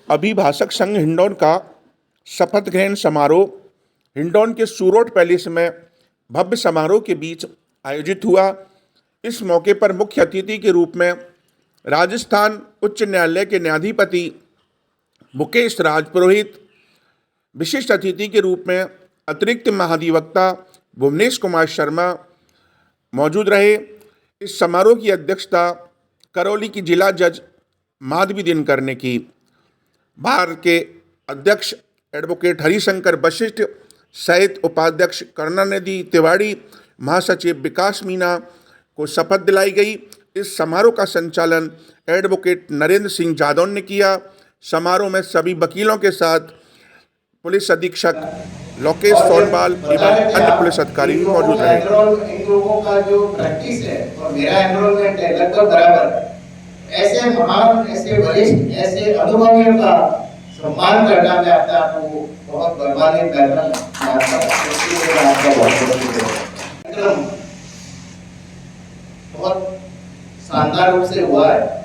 अभिभाषक संघ हिंडौन का शपथ ग्रहण समारोह हिंडौन के सूरोट पैलेस में भव्य समारोह के बीच आयोजित हुआ। इस मौके पर मुख्य अतिथि के रूप में राजस्थान उच्च न्यायालय के न्यायाधिपति मुकेश राज पुरोहित, विशिष्ट अतिथि के रूप में अतिरिक्त महाधिवक्ता भुवनेश कुमार शर्मा मौजूद रहे। इस समारोह की अध्यक्षता करौली की जिला जज माधवी दिनकर ने की। बार के अध्यक्ष एडवोकेट हरिशंकर वशिष्ठ सहित उपाध्यक्ष करुणानिधि तिवारी, महासचिव विकास मीना को शपथ दिलाई गई। इस समारोह का संचालन एडवोकेट नरेंद्र सिंह जादव ने किया। समारोह में सभी वकीलों के साथ पुलिस अधीक्षक लोकेश सोनवाल एवं अन्य पुलिस अधिकारी भी मौजूद रहे। इन लोगों का जो प्रैक्टिस है और मेरा एनरोलमेंट है लगभग बराबर। ऐसे महान, ऐसे वरिष्ठ, ऐसे अनुभवियों का सम्मान करना मैं अपने आप को बहुत गौरवान्वित करता हूँ। बहुत शानदार रूप से हुआ है।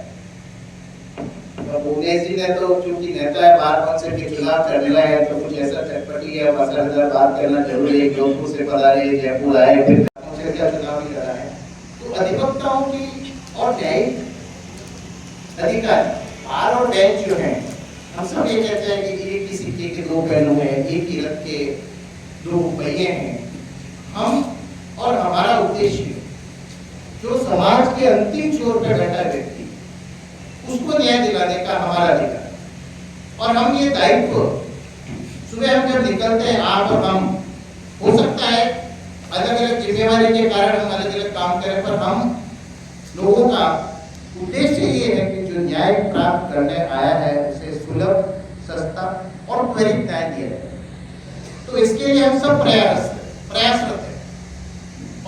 भुवनेश जी ने तो चूंकि नेता है, बार काउंसिल के खिलाफ चढ़ने है तो कुछ ऐसा चटपटी या मसालेदार बात करना जरूरी है। जोधपुर से पधारे, जयपुर आए, फिर चुनाव भी लड़ा है। तो अधिवक्ताओं की और न्यायिक अधिकार, बार और बेंच जो है, हम सब ये कहते हैं कि एक ही सिक्के के दो पहलू हैं, एक ही रथ के दो पहिए हैं। हम और हमारा उद्देश्य जो समाज के अंतिम छोर पर बैठा व्यक्ति, उसको न्याय दिलाने का हमारा अधिकार। और हम ये दायित्व सुबह हम जब निकलते हैं, आप और हम, हो सकता है अलग अलग जिम्मेवारी के कारण हम अलग अलग काम करें, पर हम लोगों का उद्देश्य ये है कि जो न्याय प्राप्त करने आया है उसे सुलभ, सस्ता और त्वरित न्याय दिया जाए। तो इसके लिए हम सब प्रयासरत हैं।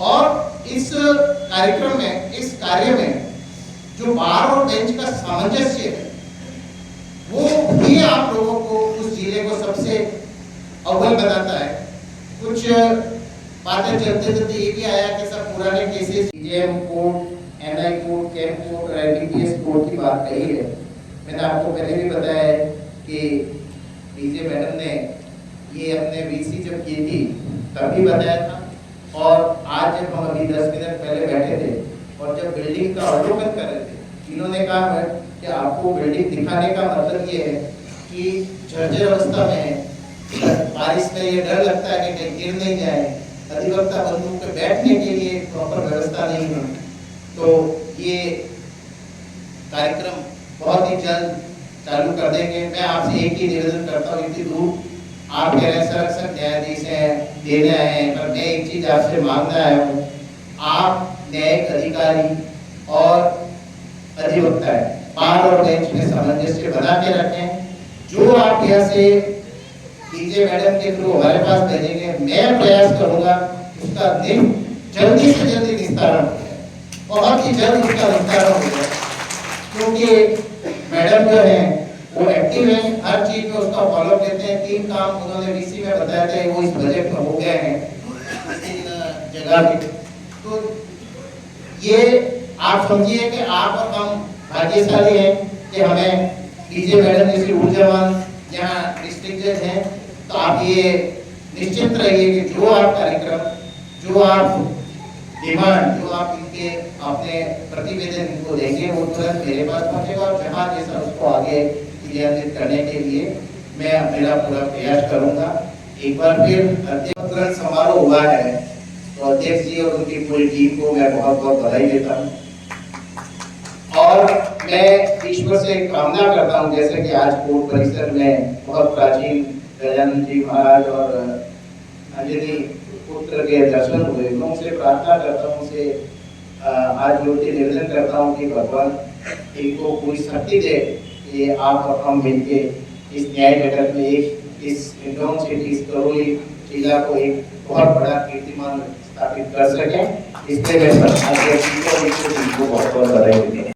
और इस कार्यक्रम में, इस कार्य में जो बार और बेंच का सामंजस्य है, वो भी आप लोगों को उस जिले को सबसे अव्वल बनाता है। कुछ बातें चलते चलते ये भी आया कि सब पुराने cases, JM court, NI court, camp court और एलडीपीएस कोर्ट की बात कही है। मैंने आपको पहले भी बताया है कि डीजे मैडम ने ये अपने वीसी जब की थी तब भी बताया था। और आज जब हम अभी 10 मिनट पहले बैठे थे और जब बिल्डिंग का अवलोकन कर रहे थे, इन्होंने कहा है कि आपको बिल्डिंग दिखाने का मतलब ये है कि जर्जर अवस्था में है, बारिश में ये डर लगता है कि कहीं गिर नहीं जाए, अधिवक्ता बंधुओं पे बैठने के लिए प्रॉपर व्यवस्था नहीं है। तो ये कार्यक्रम बहुत ही जल्द चालू कर देंगे। मैं आपसे एक ही निवेदन करता हूँ, इतनी दूर आप कह रहे संरक्षक न्यायाधीश हैं, देने आए हैं, पर मैं एक चीज आपसे मांगना आया हूँ, आप न्यायिक अधिकारी और अधिवक्ता है, बार और बेंच में सामंजस्य बना के रखें। जो आप यहाँ से डीजे मैडम के थ्रू हमारे पास भेजेंगे, मैं प्रयास करूंगा उसका जल्दी से जल्दी निस्तारण हो जाए, बहुत ही जल्द उसका निस्तारण हो जाए। क्योंकि मैडम जो है वो एक्टिव है, हर चीज में उसका फॉलोअप लेते हैं। 3 काम उन्होंने वीसी में बताया था, वो इस बजट में हो गए हैं 3 जगह पे। तो ये आप समझिए कि आप और हम भाग्यशाली हैं कि हमें डीजे मैडम जैसी ऊर्जावान यहाँ डिस्ट्रिक्ट जज हैं। तो आप ये निश्चित रहिए कि जो आप कार्यक्रम, जो आप डिमांड, जो आप इनके अपने प्रतिवेदन इनको देंगे, वो तुरंत मेरे पास पहुंचेगा और जहाँ जैसा उसको आगे क्रियान्वित करने के लिए मैं मेरा पूरा प्रयास करूंगा। एक बार फिर अध्यक्ष समारोह हुआ है तो अध्यक्ष जी और उनकी पूरी टीम को मैं बहुत बहुत बधाई देता हूँ। और मैं ईश्वर से कामना करता हूँ, जैसे कि आज कोर्ट परिसर में बहुत प्राचीन गजानंद जी महाराज और अंजनी पुत्र के दर्शन हुए, मैं उनसे प्रार्थना करता हूँ, उनसे आज जोड़ते निवेदन करता हूँ कि भगवान इनको पूरी शक्ति दे कि आप और हम मिलके इस न्याय जगत में एक इस हिंडौन सिटी, इस करौली जिला को एक बहुत बड़ा कीर्तिमान स्थापित कर सकें। इसलिए मैं बहुत बहुत बधाई देता हूँ।